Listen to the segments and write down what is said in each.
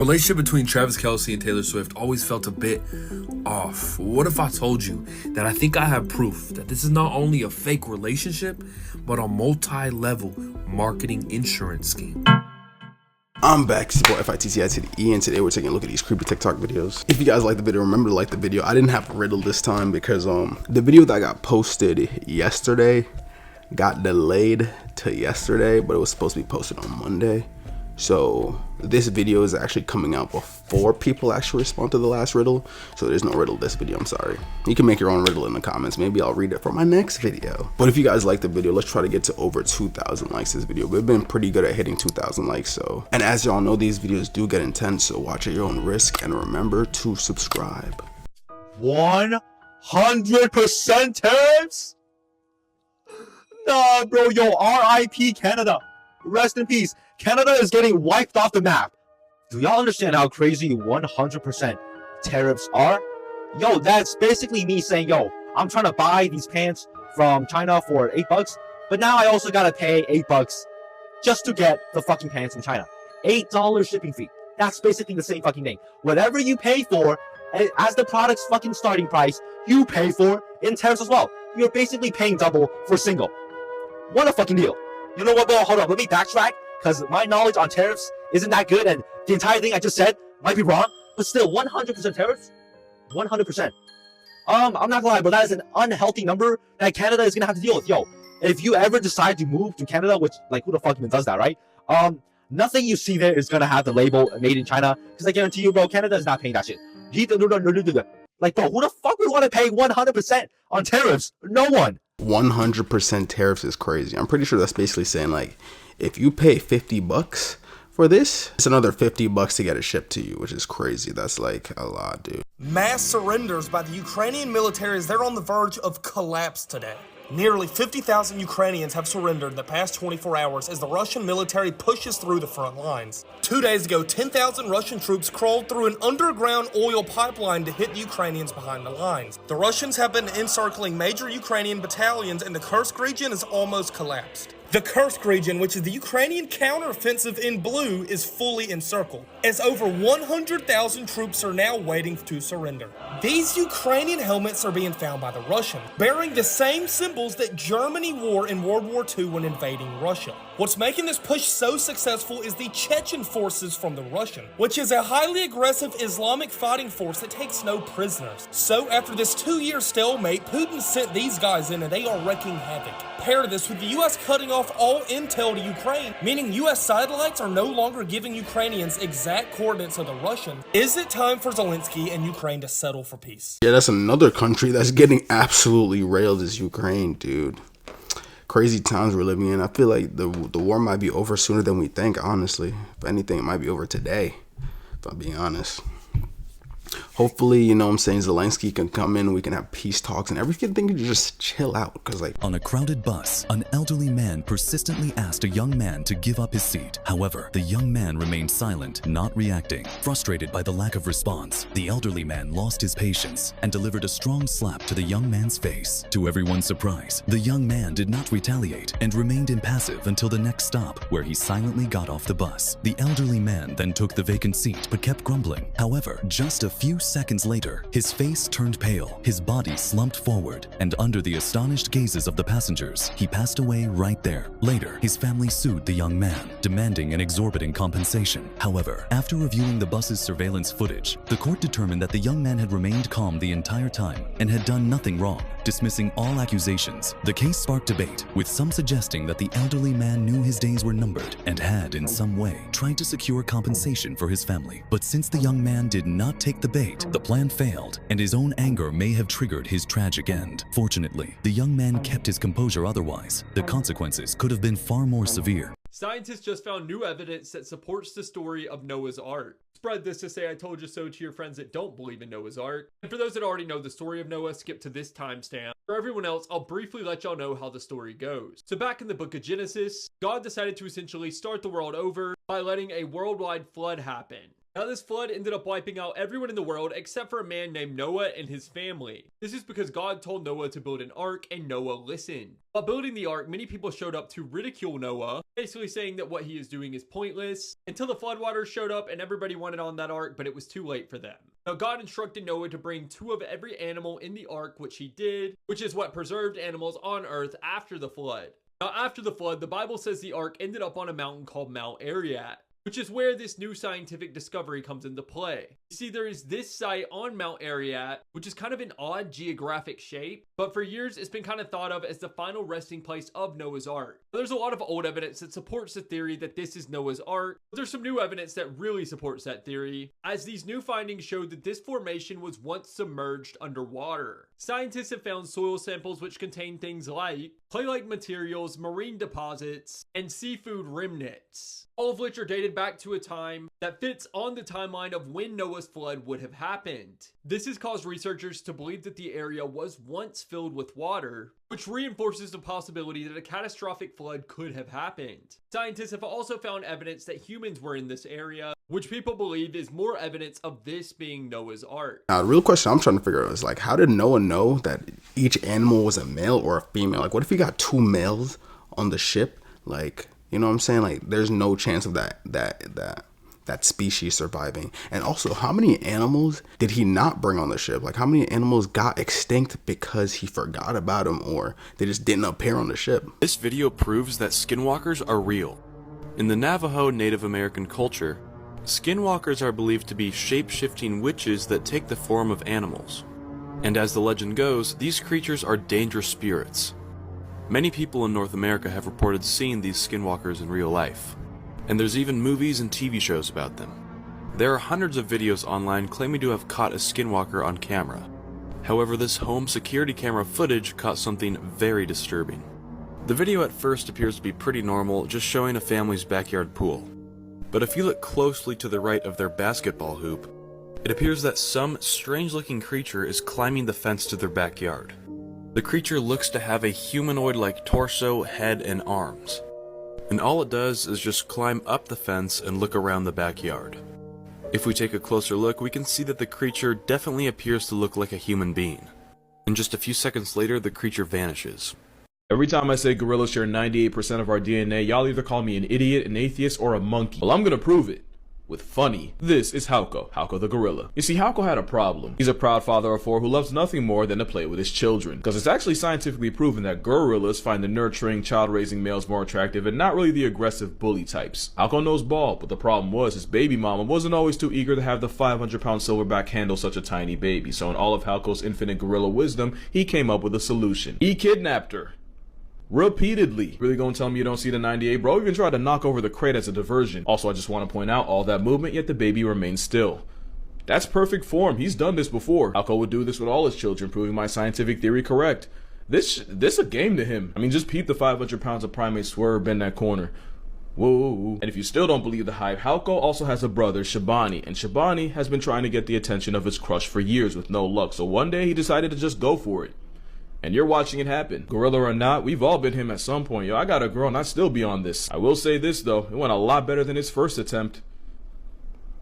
Relationship between Travis Kelce and Taylor Swift always felt a bit off. What if I told you that I think I have proof that this is not only a fake relationship, but a multi-level marketing insurance scheme? I'm back, it's your boy FITCI to the E, and today we're taking a look at these creepy TikTok videos. If you guys like the video, remember to like the video. I didn't have riddle this time because the video that got posted yesterday got delayed to yesterday, but it was supposed to be posted on Monday. So this video is actually coming out before people actually respond to the last riddle. So there's no riddle this video, I'm sorry. You can make your own riddle in the comments. Maybe I'll read it for my next video. But if you guys like the video, let's try to get to over 2,000 likes this video. We've been pretty good at hitting 2,000 likes. So, and as y'all know, these videos do get intense. So watch at your own risk and remember to subscribe. 100% tariffs? Nah, bro, yo, RIP Canada. Rest in peace. Canada is getting wiped off the map. Do y'all understand how crazy 100% tariffs are? Yo, that's basically me saying, yo, I'm trying to buy these pants from China for $8, but now I also gotta pay $8 just to get the fucking pants from China. $8 shipping fee. That's basically the same fucking thing. Whatever you pay for as the product's fucking starting price, you pay for in tariffs as well. You're basically paying double for single. What a fucking deal. You know what, bro? Hold on, let me backtrack, because my knowledge on tariffs isn't that good, and the entire thing I just said might be wrong, but still, 100% tariffs? 100%. I'm not gonna lie, but that is an unhealthy number that Canada is gonna have to deal with. Yo, if you ever decide to move to Canada, which, like, who the fuck even does that, right? Nothing you see there is gonna have the label made in China, because I guarantee you, bro, Canada is not paying that shit. Like, bro, who the fuck would want to pay 100% on tariffs? No one. 100% tariffs is crazy. I'm pretty sure that's basically saying, like, if you pay $50 for this, it's another $50 to get it shipped to you, which is crazy. That's like a lot, dude. Mass surrenders by the Ukrainian military as they're on the verge of collapse today. Nearly 50,000 Ukrainians have surrendered in the past 24 hours as the Russian military pushes through the front lines. 2 days ago, 10,000 Russian troops crawled through an underground oil pipeline to hit the Ukrainians behind the lines. The Russians have been encircling major Ukrainian battalions, and the Kursk region is almost collapsed. The Kursk region, which is the Ukrainian counteroffensive in blue, is fully encircled, as over 100,000 troops are now waiting to surrender. These Ukrainian helmets are being found by the Russians, bearing the same symbols that Germany wore in World War II when invading Russia. What's making this push so successful is the Chechen forces from the Russian, which is a highly aggressive Islamic fighting force that takes no prisoners. So after this 2-year stalemate, Putin sent these guys in and they are wreaking havoc. Pair this with the US cutting off all intel to Ukraine, meaning US satellites are no longer giving Ukrainians exact coordinates of the Russian. Is it time for Zelensky and Ukraine to settle for peace? Yeah, that's another country that's getting absolutely railed, is Ukraine, dude. Crazy times we're living in. I feel like the war might be over sooner than we think, honestly. If anything, it might be over today, if I'm being honest. Hopefully, you know what I'm saying, Zelensky can come in, we can have peace talks, and everything can just chill out. Because, like, on a crowded bus, an elderly man persistently asked a young man to give up his seat. However, the young man remained silent, not reacting. Frustrated by the lack of response, the elderly man lost his patience and delivered a strong slap to the young man's face. To everyone's surprise, the young man did not retaliate and remained impassive until the next stop, where he silently got off the bus. The elderly man then took the vacant seat but kept grumbling. However, just a few seconds later, his face turned pale, his body slumped forward, and under the astonished gazes of the passengers, he passed away right there. Later, his family sued the young man, demanding an exorbitant compensation. However, after reviewing the bus's surveillance footage, the court determined that the young man had remained calm the entire time and had done nothing wrong, dismissing all accusations. The case sparked debate, with some suggesting that the elderly man knew his days were numbered and had, in some way, tried to secure compensation for his family. But since the young man did not take the bait, the plan failed, and his own anger may have triggered his tragic end. Fortunately, the young man kept his composure otherwise. The consequences could have been far more severe. Scientists just found new evidence that supports the story of Noah's Ark. Spread this to say I told you so to your friends that don't believe in Noah's Ark. And for those that already know the story of Noah, skip to this timestamp. For everyone else, I'll briefly let y'all know how the story goes. So back in the book of Genesis, God decided to essentially start the world over by letting a worldwide flood happen. Now this flood ended up wiping out everyone in the world except for a man named Noah and his family. This is because God told Noah to build an ark and Noah listened. While building the ark, many people showed up to ridicule Noah basically saying that what he is doing is pointless until the floodwaters showed up and everybody wanted on that ark, but it was too late for them. Now, God instructed Noah to bring 2 of every animal in the ark, which he did, which is what preserved animals on earth after the flood. Now, after the flood, the Bible says the ark ended up on a mountain called Mount Ararat, which is where this new scientific discovery comes into play. You see, there is this site on Mount Ararat, which is kind of an odd geographic shape, but for years it's been kind of thought of as the final resting place of Noah's Ark. There's a lot of old evidence that supports the theory that this is Noah's Ark, but there's some new evidence that really supports that theory, as these new findings showed that this formation was once submerged underwater. Scientists have found soil samples which contain things like clay-like materials, marine deposits, and seafood remnants, all of which are dated back to a time that fits on the timeline of when Noah's flood would have happened. This has caused researchers to believe that the area was once filled with water, which reinforces the possibility that a catastrophic flood could have happened. Scientists have also found evidence that humans were in this area, which people believe is more evidence of this being Noah's Ark. Now, the real question I'm trying to figure out is, like, how did Noah know that each animal was a male or a female? Like, what if he got 2 males on the ship? Like, you know what I'm saying? Like, there's no chance of that species surviving. And also, how many animals did he not bring on the ship? Like, how many animals got extinct because he forgot about them, or they just didn't appear on the ship? This video proves that skinwalkers are real. In the Navajo Native American culture, skinwalkers are believed to be shape-shifting witches that take the form of animals. And as the legend goes, these creatures are dangerous spirits. Many people in North America have reported seeing these skinwalkers in real life, and there's even movies and TV shows about them. There are hundreds of videos online claiming to have caught a skinwalker on camera. However, this home security camera footage caught something very disturbing. The video at first appears to be pretty normal, just showing a family's backyard pool. But if you look closely to the right of their basketball hoop, it appears that some strange-looking creature is climbing the fence to their backyard. The creature looks to have a humanoid-like torso, head, and arms. And all it does is just climb up the fence and look around the backyard. If we take a closer look, we can see that the creature definitely appears to look like a human being. And just a few seconds later, the creature vanishes. Every time I say gorillas share 98% of our DNA, y'all either call me an idiot, an atheist, or a monkey. Well, I'm gonna prove it. With funny. This is Hauko the gorilla. You see, Hauko had a problem. He's a proud father of 4 who loves nothing more than to play with his children. Because it's actually scientifically proven that gorillas find the nurturing, child-raising males more attractive and not really the aggressive bully types. Hauko knows ball, but the problem was his baby mama wasn't always too eager to have the 500-pound silverback handle such a tiny baby. So in all of Hauko's infinite gorilla wisdom, he came up with a solution. He kidnapped her. Repeatedly. Really gonna tell me you don't see the 98? Bro even tried to knock over the crate as a diversion. Also, I just want to point out all that movement, yet the baby remains still. That's perfect form. He's done this before. Hauko would do this with all his children, proving my scientific theory correct. This a game to him. I mean, just peep the 500 pounds of primate swerve in that corner. Whoa. And if you still don't believe the hype, Hauko also has a brother, Shabani, and Shabani has been trying to get the attention of his crush for years with no luck, so one day he decided to just go for it. And you're watching it happen. Gorilla or not, we've all been him at some point. Yo, I got a girl and I'd still be on this. I will say this though, it went a lot better than his first attempt.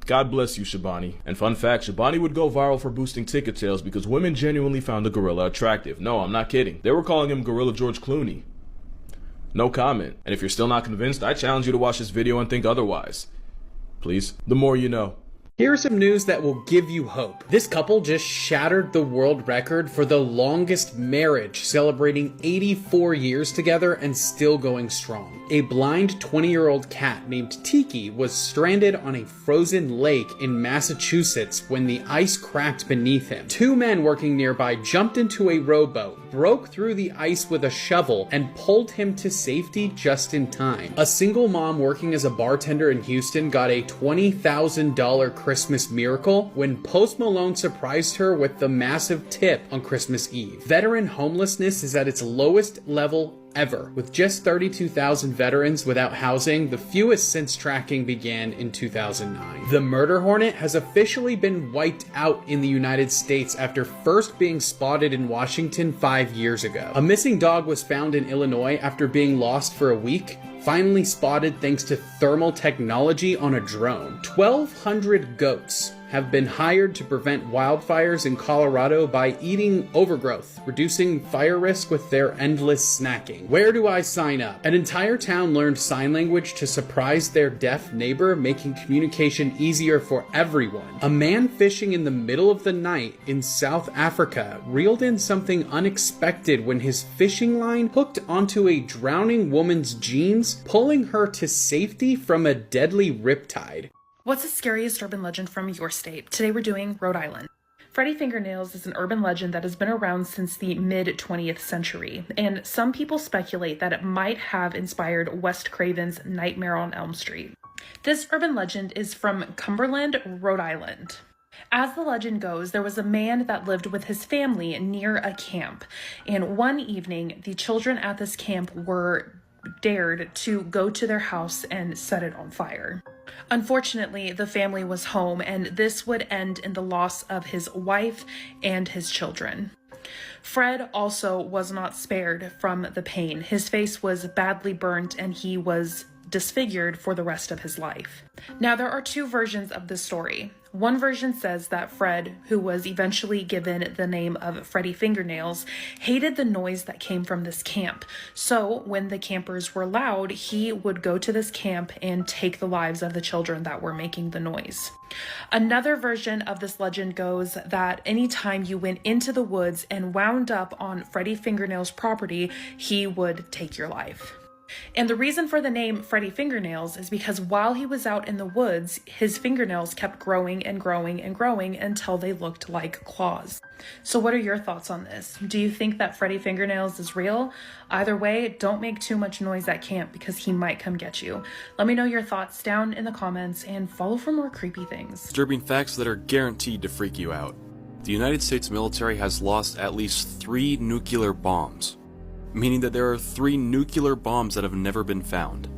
God bless you, Shabani. And fun fact, Shabani would go viral for boosting ticket sales because women genuinely found the gorilla attractive. No, I'm not kidding. They were calling him Gorilla George Clooney. No comment. And if you're still not convinced, I challenge you to watch this video and think otherwise. Please. The more you know. Here's some news that will give you hope. This couple just shattered the world record for the longest marriage, celebrating 84 years together and still going strong. A blind 20-year-old cat named Tiki was stranded on a frozen lake in Massachusetts when the ice cracked beneath him. 2 men working nearby jumped into a rowboat, broke through the ice with a shovel, and pulled him to safety just in time. A single mom working as a bartender in Houston got a $20,000 Christmas miracle when Post Malone surprised her with the massive tip on Christmas Eve. Veteran homelessness is at its lowest level ever, with just 32,000 veterans without housing, the fewest since tracking began in 2009. The murder hornet has officially been wiped out in the United States after first being spotted in Washington 5 years ago. A missing dog was found in Illinois after being lost for a week, finally spotted thanks to thermal technology on a drone. 1,200 goats have been hired to prevent wildfires in Colorado by eating overgrowth, reducing fire risk with their endless snacking. Where do I sign up? An entire town learned sign language to surprise their deaf neighbor, making communication easier for everyone. A man fishing in the middle of the night in South Africa reeled in something unexpected when his fishing line hooked onto a drowning woman's jeans, pulling her to safety from a deadly riptide. What's the scariest urban legend from your state? Today we're doing Rhode Island. Freddy Fingernails is an urban legend that has been around since the mid-20th century, and some people speculate that it might have inspired Wes Craven's Nightmare on Elm Street. This urban legend is from Cumberland, Rhode Island. As the legend goes, there was a man that lived with his family near a camp, and one evening, the children at this camp were dared to go to their house and set it on fire. Unfortunately, the family was home, and this would end in the loss of his wife and his children. Fred also was not spared from the pain. His face was badly burnt, and he was disfigured for the rest of his life. Now, there are two versions of this story. One version says that Fred, who was eventually given the name of Freddy Fingernails, hated the noise that came from this camp. So when the campers were loud, he would go to this camp and take the lives of the children that were making the noise. Another version of this legend goes that anytime you went into the woods and wound up on Freddy Fingernails' property, he would take your life. And the reason for the name Freddy Fingernails is because while he was out in the woods, his fingernails kept growing and growing and growing until they looked like claws. So what are your thoughts on this? Do you think that Freddy Fingernails is real? Either way, don't make too much noise at camp because he might come get you. Let me know your thoughts down in the comments and follow for more creepy things. Disturbing facts that are guaranteed to freak you out. The United States military has lost at least 3 nuclear bombs, meaning that there are 3 nuclear bombs that have never been found.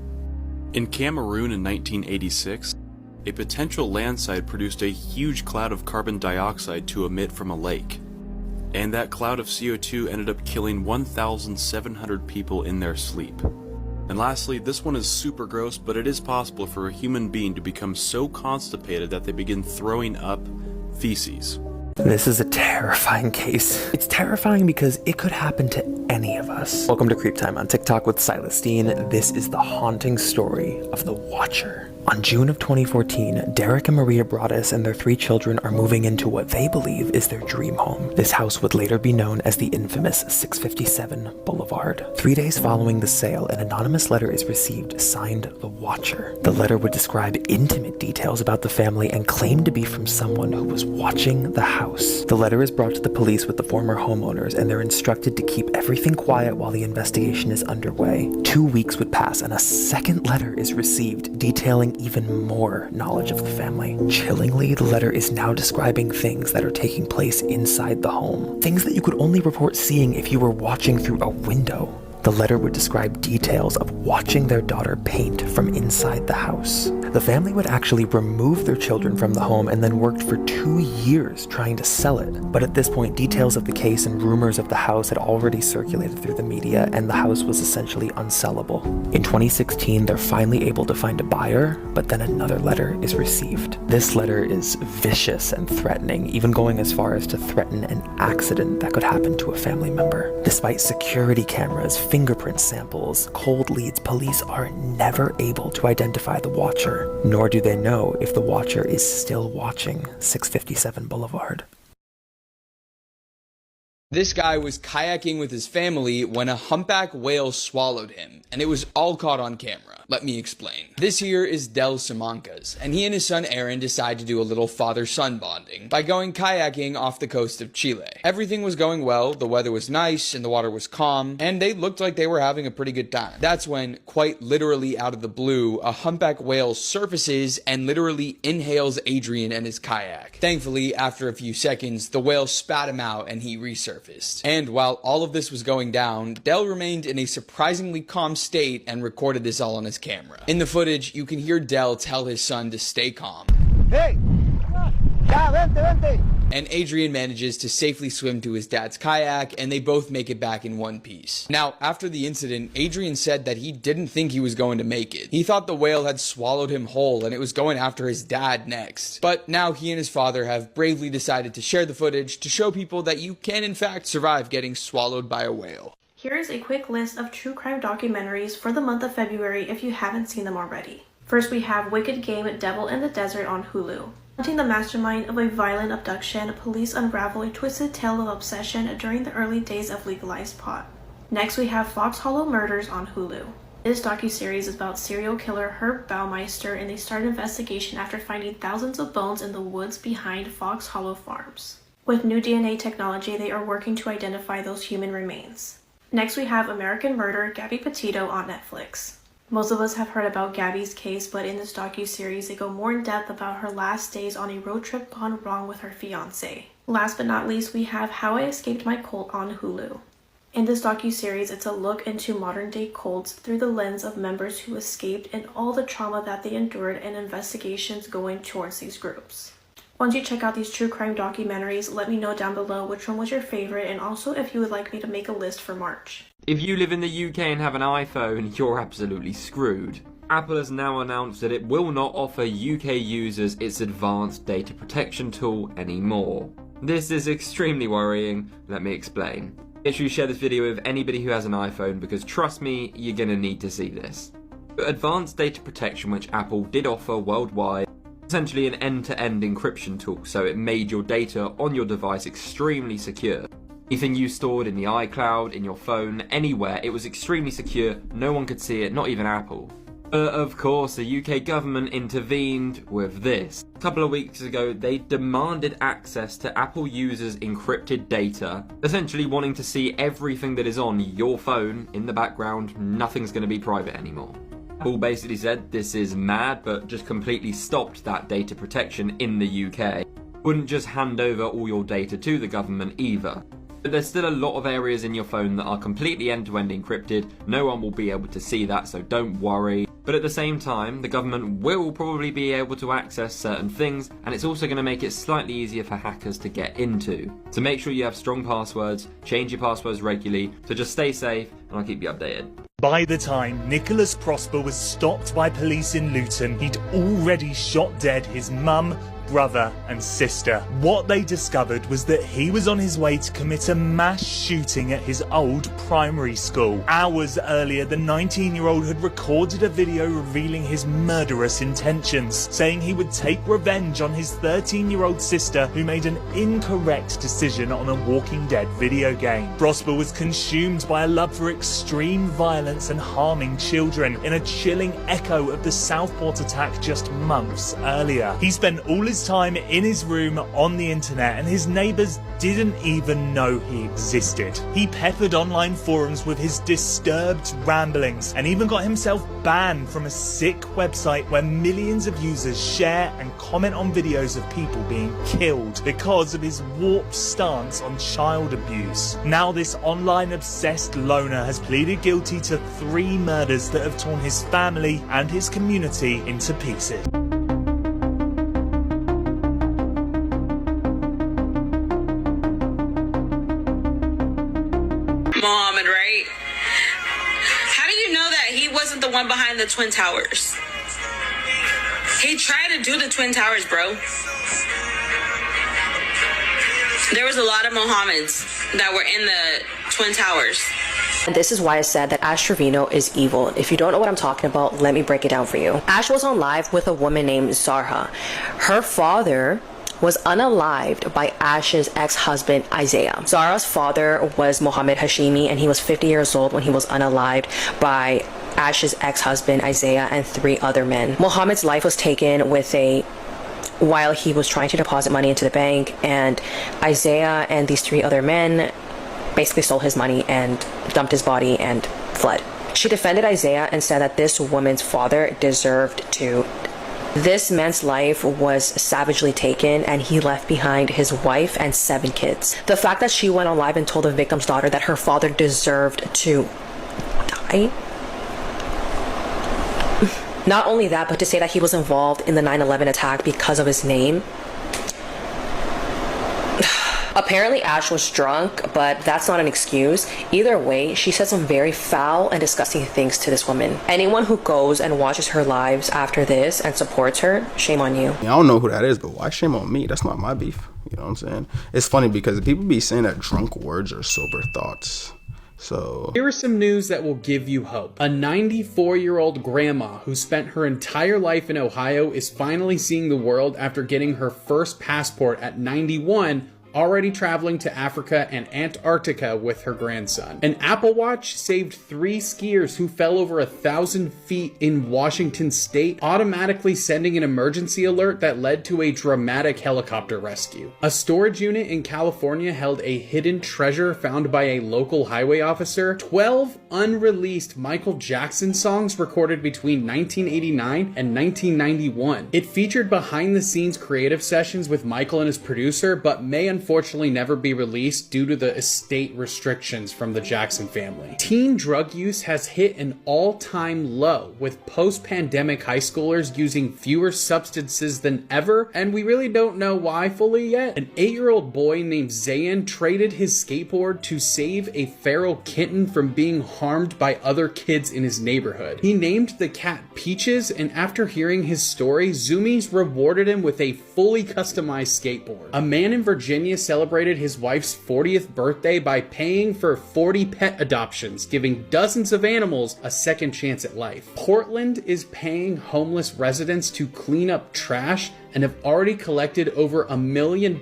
In Cameroon in 1986, a potential landslide produced a huge cloud of carbon dioxide to emit from a lake, and that cloud of CO2 ended up killing 1,700 people in their sleep. And lastly, this one is super gross, but it is possible for a human being to become so constipated that they begin throwing up feces. This is a terrifying case. It's terrifying because it could happen to any of us. Welcome to Creep Time on TikTok with Celestine. This is the haunting story of the Watcher. On June of 2014, Derek and Maria Broaddus and their 3 children are moving into what they believe is their dream home. This house would later be known as the infamous 657 Boulevard. 3 days following the sale, an anonymous letter is received signed The Watcher. The letter would describe intimate details about the family and claim to be from someone who was watching the house. The letter is brought to the police with the former homeowners, and they're instructed to keep everything quiet while the investigation is underway. 2 weeks would pass, and a second letter is received detailing even more knowledge of the family. Chillingly, the letter is now describing things that are taking place inside the home. Things that you could only report seeing if you were watching through a window. The letter would describe details of watching their daughter paint from inside the house. The family would actually remove their children from the home and then worked for 2 years trying to sell it. But at this point, details of the case and rumors of the house had already circulated through the media, and the house was essentially unsellable. In 2016, they're finally able to find a buyer, but then another letter is received. This letter is vicious and threatening, even going as far as to threaten an accident that could happen to a family member. Despite security cameras, fingerprint samples, cold leads, police are never able to identify the Watcher, nor do they know if the Watcher is still watching 657 Boulevard. This guy was kayaking with his family when a humpback whale swallowed him, and it was all caught on camera. Let me explain. This here is Del Simancas, and he and his son Aaron decide to do a little father-son bonding by going kayaking off the coast of Chile. Everything was going well, the weather was nice, and the water was calm, and they looked like they were having a pretty good time. That's when, quite literally out of the blue, a humpback whale surfaces and literally inhales Adrian and his kayak. Thankfully, after a few seconds, the whale spat him out and he resurfaced. And while all of this was going down, Del remained in a surprisingly calm state and recorded this all on his camera. In the footage, you can hear Del tell his son to stay calm. Hey! Ya, vente, vente! and Adrian manages to safely swim to his dad's kayak, and they both make it back in one piece. Now, after the incident, Adrian said that he didn't think he was going to make it. He thought the whale had swallowed him whole and it was going after his dad next. But now he and his father have bravely decided to share the footage to show people that you can in fact survive getting swallowed by a whale. Here is a quick list of true crime documentaries for the month of February if you haven't seen them already. First, we have Wicked Game: Devil in the Desert on Hulu. Hunting the mastermind of a violent abduction, police unravel a twisted tale of obsession during the early days of legalized pot. Next, we have Fox Hollow Murders on Hulu. This docuseries is about serial killer Herb Baumeister, and they start an investigation after finding thousands of bones in the woods behind Fox Hollow Farms. With new DNA technology, they are working to identify those human remains. Next, we have American Murder: Gabby Petito on Netflix. Most of us have heard about Gabby's case, but in this docuseries, they go more in depth about her last days on a road trip gone wrong with her fiancé. Last but not least, we have How I Escaped My Cult on Hulu. In this docuseries, it's a look into modern-day cults through the lens of members who escaped and all the trauma that they endured and investigations going towards these groups. Once you check out these true crime documentaries, let me know down below which one was your favorite, and also if you would like me to make a list for March. If you live in the UK and have an iPhone, you're absolutely screwed. Apple has now announced that it will not offer UK users its advanced data protection tool anymore. This is extremely worrying, let me explain. Make sure you share this video with anybody who has an iPhone, because trust me, you're gonna need to see this. But advanced data protection, which Apple did offer worldwide, essentially an end-to-end encryption tool, so it made your data on your device extremely secure. Anything you stored in the iCloud, in your phone, anywhere, it was extremely secure, no one could see it, not even Apple. Of course, the UK government intervened with this. A couple of weeks ago, they demanded access to Apple users' encrypted data, essentially wanting to see everything that is on your phone in the background. Nothing's going to be private anymore. Apple basically said this is mad, but just completely stopped that data protection in the UK. Wouldn't just hand over all your data to the government either. But there's still a lot of areas in your phone that are completely end-to-end encrypted. No one will be able to see that, so don't worry. But at the same time, the government will probably be able to access certain things, and it's also going to make it slightly easier for hackers to get into. So make sure you have strong passwords, change your passwords regularly, so just stay safe, and I'll keep you updated. By the time Nicholas Prosper was stopped by police in Luton, he'd already shot dead his mum, brother and sister. What they discovered was that he was on his way to commit a mass shooting at his old primary school. Hours earlier, the 19-year-old had recorded a video revealing his murderous intentions, saying he would take revenge on his 13-year-old sister who made an incorrect decision on a Walking Dead video game. Prosper was consumed by a love for extreme violence and harming children, in a chilling echo of the Southport attack just months earlier. He spent all his time in his room on the internet, and his neighbours didn't even know he existed. He peppered online forums with his disturbed ramblings, and even got himself banned from a sick website where millions of users share and comment on videos of people being killed because of his warped stance on child abuse. Now this online obsessed loner has pleaded guilty to 3 murders that have torn his family and his community into pieces. Mohammed, right? How do you know that he wasn't the one behind the Twin Towers? He tried to do the Twin Towers, bro. There was a lot of Mohammeds that were in the Twin Towers. And this is why I said that Ash Trevino is evil. If you don't know what I'm talking about, let me break it down for you. Ash was on live with a woman named Zarha. Her father was unalived by Ash's ex-husband Isaiah. Zara's father was Mohammed Hashimi, and he was 50 years old when he was unalived by Ash's ex-husband Isaiah and 3 other men. Mohammed's life was taken while he was trying to deposit money into the bank, and Isaiah and these 3 other men basically stole his money and dumped his body and fled. She defended Isaiah and said that this woman's father deserved to. This man's life was savagely taken, and he left behind his wife and 7 kids. The fact that she went on live and told the victim's daughter that her father deserved to die. Not only that, but to say that he was involved in the 9/11 attack because of his name. Apparently Ash was drunk, but that's not an excuse. Either way, she said some very foul and disgusting things to this woman. Anyone who goes and watches her lives after this and supports her, shame on you. I don't know who that is, but why shame on me? That's not my beef. You know what I'm saying? It's funny because people be saying that drunk words are sober thoughts. So here is some news that will give you hope. A 94-year-old grandma who spent her entire life in Ohio is finally seeing the world after getting her first passport at 91, already traveling to Africa and Antarctica with her grandson. An Apple Watch saved 3 skiers who fell over 1,000 feet in Washington state, automatically sending an emergency alert that led to a dramatic helicopter rescue. A storage unit in California held a hidden treasure found by a local highway officer. 12 unreleased Michael Jackson songs recorded between 1989 and 1991. It featured behind-the-scenes creative sessions with Michael and his producer, but may unfortunately never be released due to the estate restrictions from the Jackson family. Teen drug use has hit an all-time low, with post-pandemic high schoolers using fewer substances than ever, and we really don't know why fully yet. An 8-year-old boy named Zayn traded his skateboard to save a feral kitten from being harmed by other kids in his neighborhood. He named the cat Peaches, and after hearing his story, Zoomies rewarded him with a fully customized skateboard. A man in Virginia celebrated his wife's 40th birthday by paying for 40 pet adoptions, giving dozens of animals a second chance at life. Portland is paying homeless residents to clean up trash and have already collected over £1 million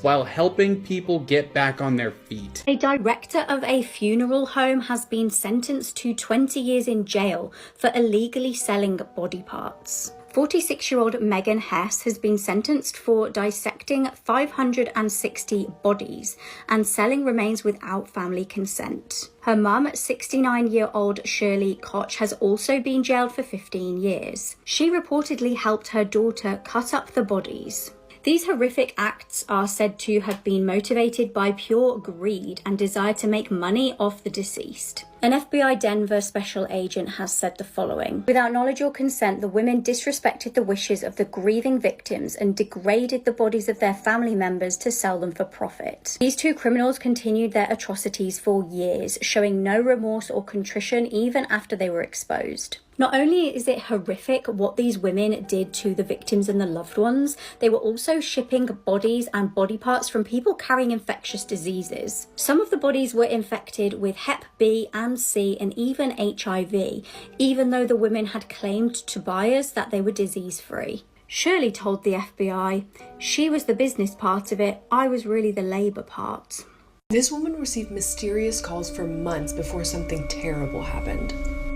while helping people get back on their feet. A director of a funeral home has been sentenced to 20 years in jail for illegally selling body parts. 46-year-old Megan Hess has been sentenced for dissecting 560 bodies and selling remains without family consent. Her mum, 69-year-old Shirley Koch, has also been jailed for 15 years. She reportedly helped her daughter cut up the bodies. These horrific acts are said to have been motivated by pure greed and desire to make money off the deceased. An FBI Denver special agent has said the following: without knowledge or consent, the women disrespected the wishes of the grieving victims and degraded the bodies of their family members to sell them for profit. These two criminals continued their atrocities for years, showing no remorse or contrition even after they were exposed. Not only is it horrific what these women did to the victims and the loved ones, they were also shipping bodies and body parts from people carrying infectious diseases. Some of the bodies were infected with Hep B and C and even HIV, even though the women had claimed to buyers that they were disease-free. Shirley told the FBI, "She was the business part of it, I was really the labor part." This woman received mysterious calls for months before something terrible happened.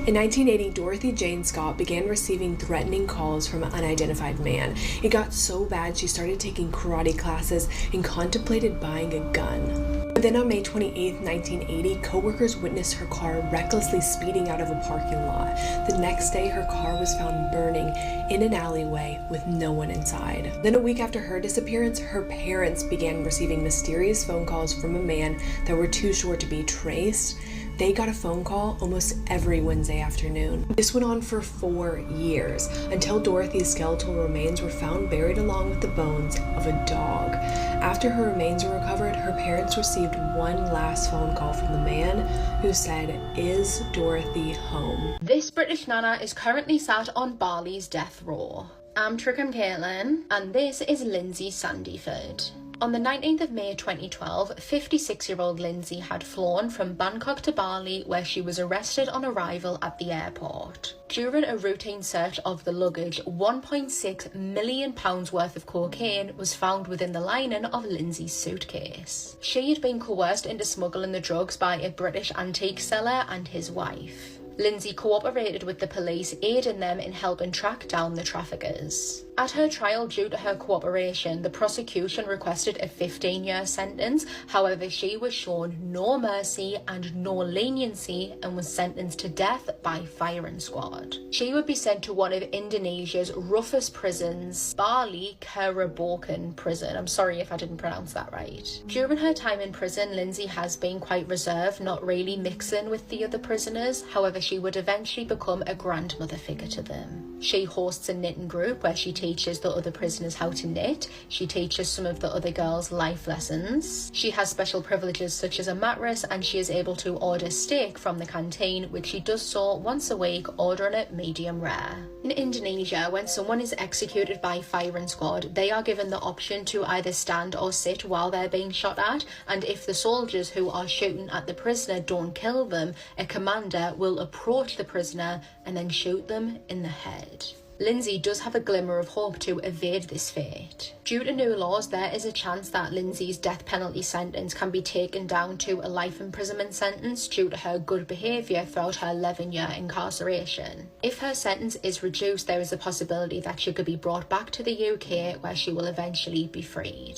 In 1980, Dorothy Jane Scott began receiving threatening calls from an unidentified man. It got so bad she started taking karate classes and contemplated buying a gun. But then on May 28, 1980, co-workers witnessed her car recklessly speeding out of a parking lot. The next day, her car was found burning in an alleyway with no one inside. Then a week after her disappearance, her parents began receiving mysterious phone calls from a man that were too short to be traced. They got a phone call almost every Wednesday afternoon. This went on for 4 years, until Dorothy's skeletal remains were found buried along with the bones of a dog. After her remains were recovered, her parents received one last phone call from the man who said, "Is Dorothy home?" This British nana is currently sat on Bali's death row. I'm Trickham Caitlin, and this is Lindsay Sandyford. On the 19th of May 2012, 56-year-old Lindsay had flown from Bangkok to Bali, where she was arrested on arrival at the airport. During a routine search of the luggage, £1.6 million worth of cocaine was found within the lining of Lindsay's suitcase. She had been coerced into smuggling the drugs by a British antique seller and his wife. Lindsay cooperated with the police, aiding them in helping track down the traffickers. At her trial, due to her cooperation, the prosecution requested a 15-year sentence. However, she was shown no mercy and no leniency and was sentenced to death by firing squad. She would be sent to one of Indonesia's roughest prisons, Bali Kerabokan prison. I'm sorry if I didn't pronounce that right. During her time in prison, Lindsay has been quite reserved, not really mixing with the other prisoners. However, she would eventually become a grandmother figure to them. She hosts a knitting group where she teaches the other prisoners how to knit. She teaches some of the other girls life lessons. She has special privileges such as a mattress, and she is able to order steak from the canteen, which she does so once a week, ordering it medium rare. In Indonesia, when someone is executed by firing squad, they are given the option to either stand or sit while they're being shot at, and if the soldiers who are shooting at the prisoner don't kill them, a commander will approach the prisoner and then shoot them in the head. Lindsay does have a glimmer of hope to evade this fate. Due to new laws, there is a chance that Lindsay's death penalty sentence can be taken down to a life imprisonment sentence due to her good behaviour throughout her 11-year incarceration. If her sentence is reduced, there is a possibility that she could be brought back to the UK, where she will eventually be freed.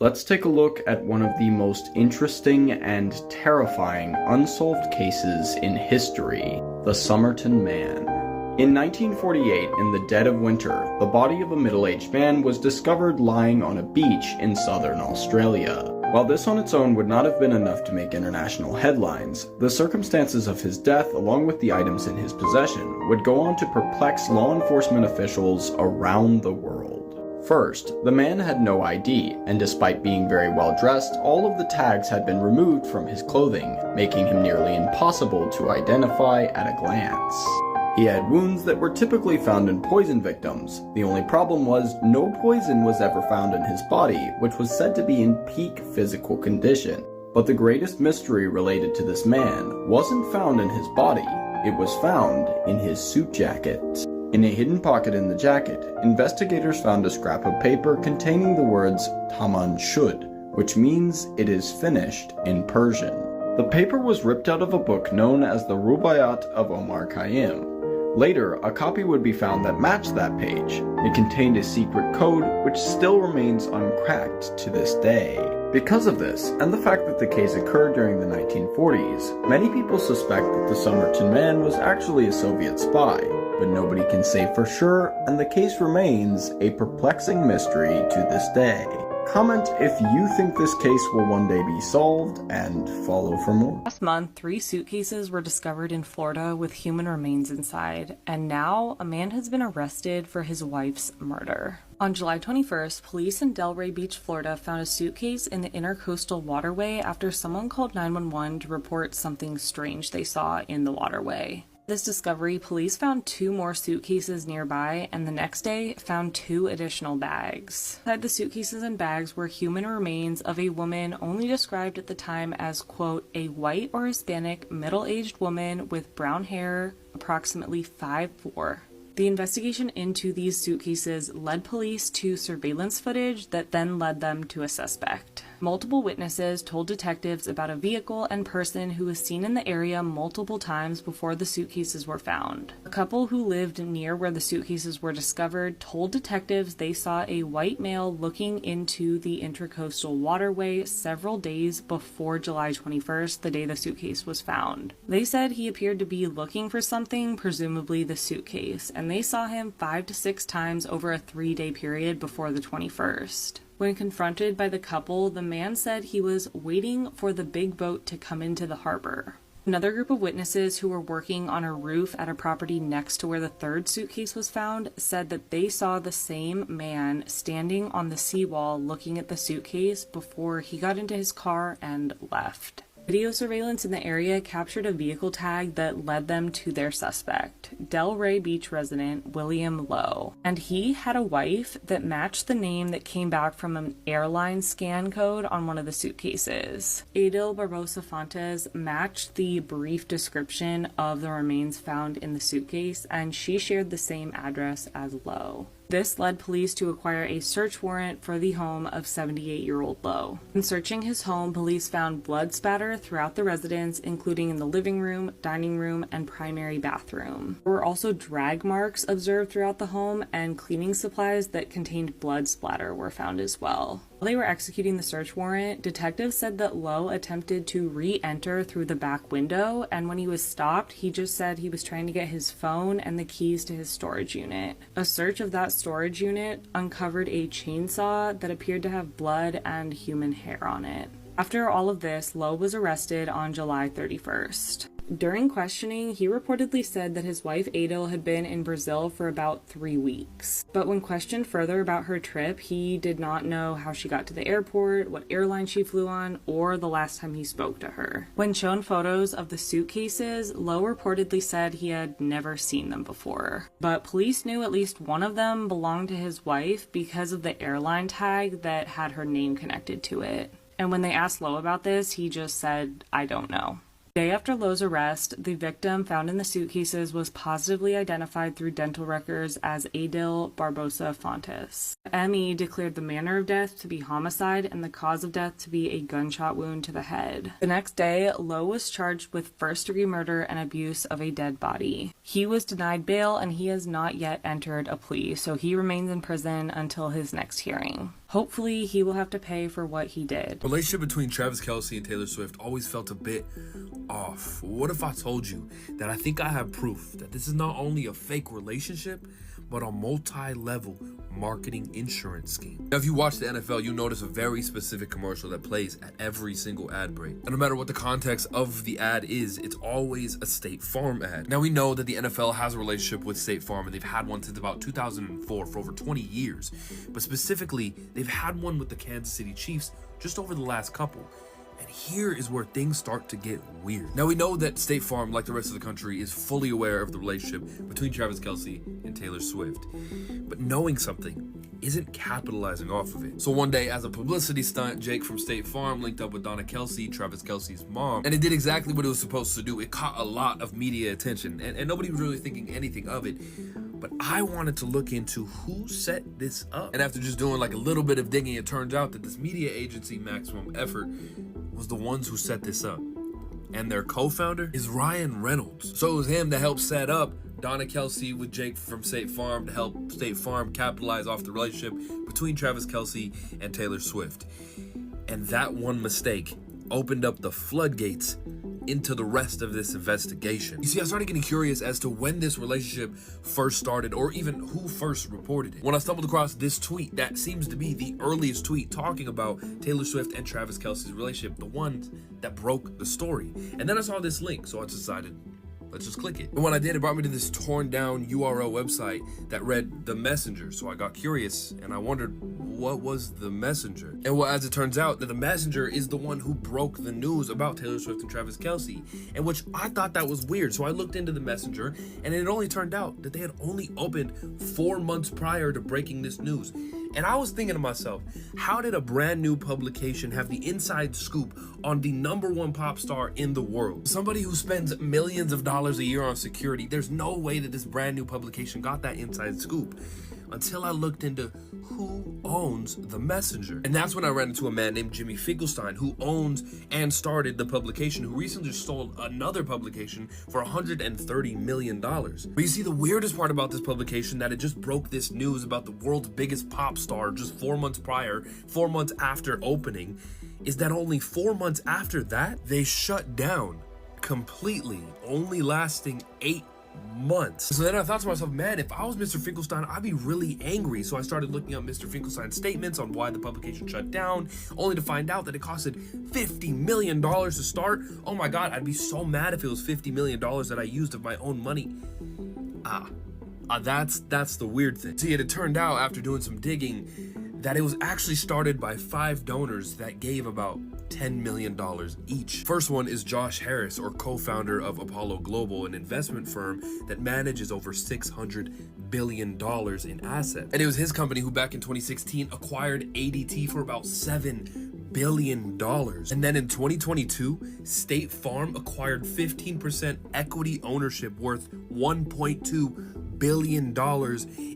Let's take a look at one of the most interesting and terrifying unsolved cases in history, the Summerton Man. In 1948, in the dead of winter, the body of a middle-aged man was discovered lying on a beach in southern Australia. While this on its own would not have been enough to make international headlines, the circumstances of his death, along with the items in his possession, would go on to perplex law enforcement officials around the world. First, the man had no ID, and despite being very well dressed, all of the tags had been removed from his clothing, making him nearly impossible to identify at a glance. He had wounds that were typically found in poison victims. The only problem was no poison was ever found in his body, which was said to be in peak physical condition. But the greatest mystery related to this man wasn't found in his body, it was found in his suit jacket. In a hidden pocket in the jacket, investigators found a scrap of paper containing the words Taman Shud, which means it is finished in Persian. The paper was ripped out of a book known as the Rubaiyat of Omar Khayyam. Later, a copy would be found that matched that page. It contained a secret code which still remains uncracked to this day. Because of this, and the fact that the case occurred during the 1940s, many people suspect that the Summerton Man was actually a Soviet spy, but nobody can say for sure, and the case remains a perplexing mystery to this day. Comment if you think this case will one day be solved, and follow for more. Last month, 3 suitcases were discovered in Florida with human remains inside, and now a man has been arrested for his wife's murder. On July 21st, police in Delray Beach, Florida found a suitcase in the intercoastal waterway after someone called 911 to report something strange they saw in the waterway. This discovery, police found 2 more suitcases nearby, and the next day found 2 additional bags. Inside the suitcases and bags were human remains of a woman only described at the time as, quote, a white or Hispanic middle-aged woman with brown hair, approximately 5'4". The investigation into these suitcases led police to surveillance footage that then led them to a suspect. Multiple witnesses told detectives about a vehicle and person who was seen in the area multiple times before the suitcases were found. A couple who lived near where the suitcases were discovered told detectives they saw a white male looking into the intracoastal waterway several days before July 21st, the day the suitcase was found. They said he appeared to be looking for something, presumably the suitcase, and they saw him 5 to 6 times over a 3-day period before the 21st. When confronted by the couple, the man said he was waiting for the big boat to come into the harbor. Another group of witnesses who were working on a roof at a property next to where the 3rd suitcase was found said that they saw the same man standing on the seawall looking at the suitcase before he got into his car and left. Video surveillance in the area captured a vehicle tag that led them to their suspect, Delray Beach resident William Lowe, and he had a wife that matched the name that came back from an airline scan code on one of the suitcases. Adil Barbosa Fontes matched the brief description of the remains found in the suitcase, and she shared the same address as Lowe. This led police to acquire a search warrant for the home of 78-year-old Lowe. In searching his home, police found blood spatter throughout the residence, including in the living room, dining room, and primary bathroom. There were also drag marks observed throughout the home, and cleaning supplies that contained blood splatter were found as well. While they were executing the search warrant, detectives said that Lowe attempted to re-enter through the back window, and when he was stopped, he just said he was trying to get his phone and the keys to his storage unit. A search of that storage unit uncovered a chainsaw that appeared to have blood and human hair on it. After all of this, Lowe was arrested on July 31st. During questioning, he reportedly said that his wife Adil had been in Brazil for about 3 weeks. But when questioned further about her trip, he did not know how she got to the airport, what airline she flew on, or the last time he spoke to her. When shown photos of the suitcases, Lowe reportedly said he had never seen them before. But police knew at least one of them belonged to his wife because of the airline tag that had her name connected to it. And when they asked Lowe about this, he just said, "I don't know." Day after Lowe's arrest, the victim found in the suitcases was positively identified through dental records as Adil Barbosa Fontes. ME declared the manner of death to be homicide and the cause of death to be a gunshot wound to the head. The next day, Lowe was charged with first-degree murder and abuse of a dead body. He was denied bail and he has not yet entered a plea, so he remains in prison until his next hearing. Hopefully, he will have to pay for what he did. The relationship between Travis Kelce and Taylor Swift always felt a bit off. What if I told you that I think I have proof that this is not only a fake relationship, but a multi-level marketing insurance scheme? Now, if you watch the NFL, you notice a very specific commercial that plays at every single ad break. And no matter what the context of the ad is, it's always a State Farm ad. Now, we know that the NFL has a relationship with State Farm, and they've had one since about 2004, for over 20 years. But specifically, they've had one with the Kansas City Chiefs just over the last couple. And here is where things start to get weird. Now, we know that State Farm, like the rest of the country, is fully aware of the relationship between Travis Kelce and Taylor Swift. But knowing something isn't capitalizing off of it. So one day, as a publicity stunt, Jake from State Farm linked up with Donna Kelce, Travis Kelce's mom, and it did exactly what it was supposed to do. It caught a lot of media attention, and nobody was really thinking anything of it. But I wanted to look into who set this up. And after just doing like a little bit of digging, it turns out that this media agency, Maximum Effort, was the ones who set this up. And their co-founder is Ryan Reynolds. So it was him that helped set up Donna Kelce with Jake from State Farm to help State Farm capitalize off the relationship between Travis Kelce and Taylor Swift. And that one mistake opened up the floodgates into the rest of this investigation. You see, I started getting curious as to when this relationship first started, or even who first reported it. When I stumbled across this tweet that seems to be the earliest tweet talking about Taylor Swift and Travis Kelce's relationship, the one that broke the story. And then I saw this link, so I decided, let's just click it. And when I did, it brought me to this torn down URL website that read The Messenger. So I got curious and I wondered, what was The Messenger? And well, as it turns out, that The Messenger is the one who broke the news about Taylor Swift and Travis Kelce, and which I thought that was weird. So I looked into The Messenger, and it only turned out that they had only opened 4 months prior to breaking this news. And I was thinking to myself, how did a brand new publication have the inside scoop on the #1 pop star in the world? Somebody who spends millions of dollars a year on security. There's no way that this brand new publication got that inside scoop, until I looked into who owns The Messenger. And that's when I ran into a man named Jimmy Finkelstein, who owns and started the publication, who recently sold another publication for $130 million. But you see, the weirdest part about this publication, that it just broke this news about the world's biggest pop star just 4 months prior, 4 months after opening, is that only 4 months after that, they shut down completely, only lasting 8 months. So then I thought to myself, man, if I was Mr. Finkelstein, I'd be really angry. So I started looking up Mr. Finkelstein's statements on why the publication shut down, only to find out that it costed $50 million to start. Oh my God, I'd be so mad if it was $50 million that I used of my own money. That's the weird thing. See, it turned out after doing some digging that it was actually started by 5 donors that gave about $10 million each. First one is Josh Harris, or co-founder of Apollo Global, an investment firm that manages over $600 billion in assets. And it was his company who back in 2016 acquired ADT for about $7 billion. And then in 2022, State Farm acquired 15% equity ownership worth $1.2 billion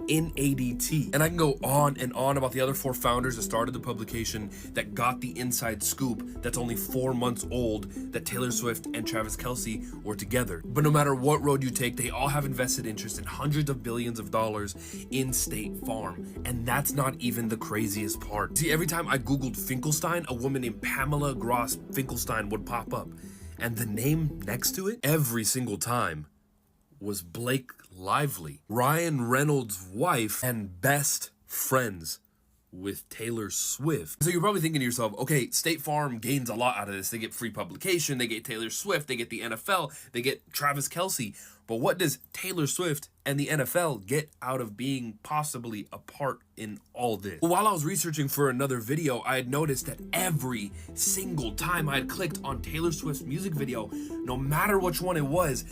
in ADT. And I can go on and on about the other 4 founders that started the publication that got the inside scoop that's only 4 months old, that Taylor Swift and Travis Kelce were together. But no matter what road you take, they all have invested interest in hundreds of billions of dollars in State Farm. And that's not even the craziest part. See, every time I Googled Finkelstein, a woman named Pamela Gross Finkelstein would pop up. And the name next to it, every single time, was Blake Lively, Ryan Reynolds' wife and best friend's with Taylor Swift. So you're probably thinking to yourself, okay, State Farm gains a lot out of this. They get free publication, they get Taylor Swift, they get the NFL, they get Travis Kelce. But what does Taylor Swift and the NFL get out of being possibly a part in all this? Well, while I was researching for another video, I had noticed that every single time I had clicked on Taylor Swift's music video, no matter which one it was,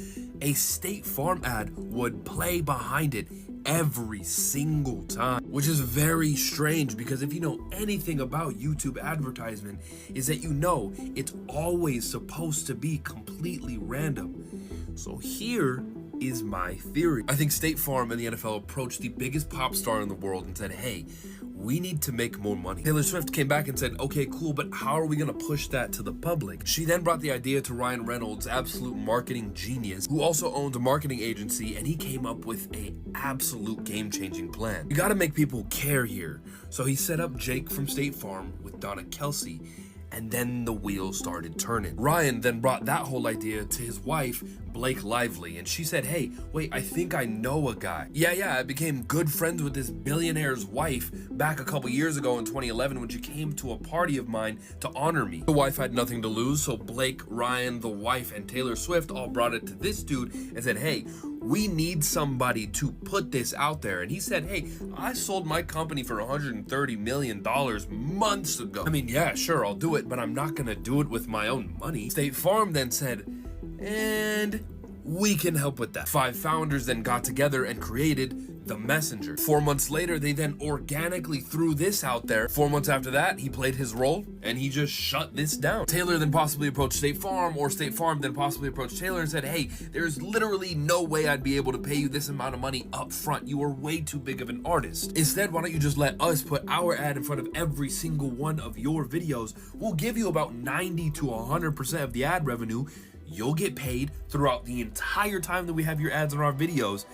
a State Farm ad would play behind it every single time, which is very strange because if you know anything about YouTube advertisement is that you know it's always supposed to be completely random. So here is my theory. I think State Farm and the NFL approached the biggest pop star in the world and said, hey, we need to make more money. Taylor Swift came back and said, okay, cool, but how are we gonna push that to the public? She then brought the idea to Ryan Reynolds, absolute marketing genius, who also owns a marketing agency, and he came up with a absolute game-changing plan. You gotta make people care here. So he set up Jake from State Farm with Donna Kelce, and then the wheels started turning. Ryan then brought that whole idea to his wife, Blake Lively, and she said, hey, wait, I think I know a guy. Yeah, I became good friends with this billionaire's wife back a couple years ago in 2011 when she came to a party of mine to honor me. The wife had nothing to lose, so Blake, Ryan, the wife, and Taylor Swift all brought it to this dude and said, hey, we need somebody to put this out there. And he said, hey, I sold my company for $130 million months ago. I mean, yeah, sure, I'll do it, but I'm not gonna do it with my own money. State Farm then said, and we can help with that. 5 founders then got together and created The Messenger. 4 months later, they then organically threw this out there. 4 months after that, he played his role and he just shut this down. Taylor then possibly approached State Farm, or State Farm then possibly approached Taylor and said, hey, there's literally no way I'd be able to pay you this amount of money up front. You are way too big of an artist. Instead, why don't you just let us put our ad in front of every single one of your videos? We'll give you about 90 to 100% of the ad revenue. You'll get paid throughout the entire time that we have your ads on our videos,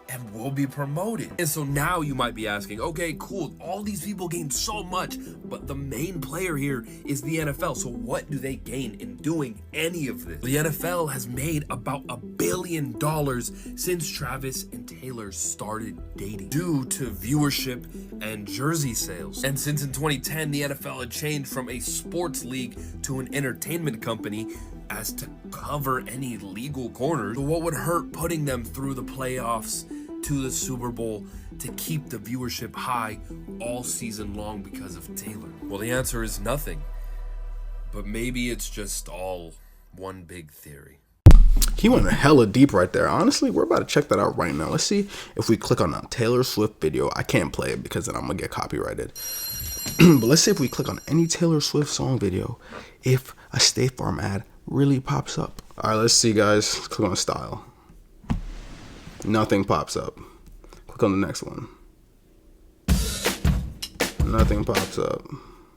and we'll be promoted. And so now you might be asking, okay, cool, all these people gain so much, but the main player here is the NFL. So what do they gain in doing any of this? The NFL has made about $1 billion since Travis and Taylor started dating due to viewership and jersey sales. And since in 2010, the NFL had changed from a sports league to an entertainment company as to cover any legal corners. So what would hurt putting them through the playoffs to the Super Bowl to keep the viewership high all season long because of Taylor? Well, the answer is nothing. But maybe it's just all one big theory. He went hella deep right there. Honestly, we're about to check that out right now. Let's see if we click on a Taylor Swift video. I can't play it because then I'm gonna get copyrighted. But let's see if we click on any Taylor Swift song video, if a State Farm ad really pops up. All right, let's see, guys. Click on style. Nothing pops up. Click on the next one. Nothing pops up.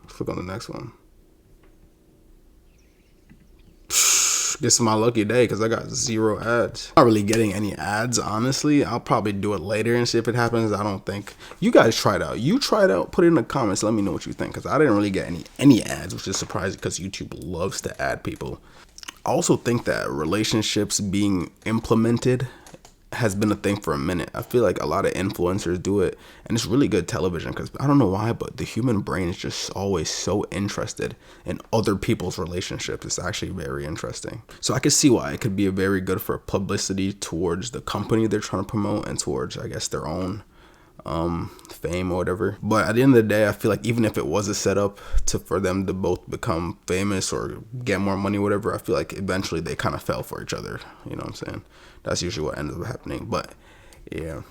Click on the next one. This is my lucky day because I got 0 ads. Not really getting any ads, honestly. I'll probably do it later and see if it happens. I don't think. You guys try it out. You try it out. Put it in the comments. Let me know what you think, because I didn't really get any ads, which is surprising because YouTube loves to add people. I also think that relationships being implemented has been a thing for a minute. I feel like a lot of influencers do it, and it's really good television because I don't know why, but the human brain is just always so interested in other people's relationships. It's actually very interesting. So I could see why it could be very good for publicity towards the company they're trying to promote and towards, I guess, their own fame or whatever. But at the end of the day, I feel like even if it was a setup for them to both become famous or get more money, whatever, I feel like eventually they kind of fell for each other. You know what I'm saying? That's usually what ends up happening. But yeah,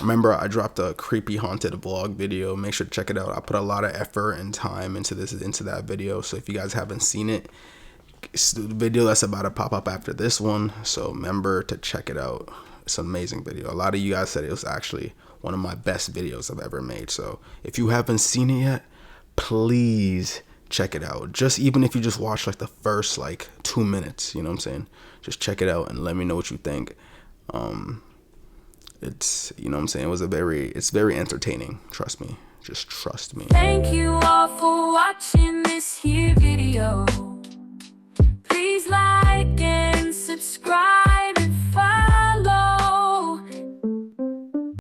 remember, I dropped a creepy haunted vlog video. Make sure to check it out. I put a lot of effort and time into that video. So if you guys haven't seen it, it's the video that's about to pop up after this one. So remember to check it out. It's an amazing video. A lot of you guys said it was actually one of my best videos I've ever made. So if you haven't seen it yet, please check it out. Just even if you just watch like the first 2 minutes, you know what I'm saying? Just check it out and let me know what you think. It's, you know what I'm saying, it's very entertaining. Trust me. Just trust me. Thank you all for watching.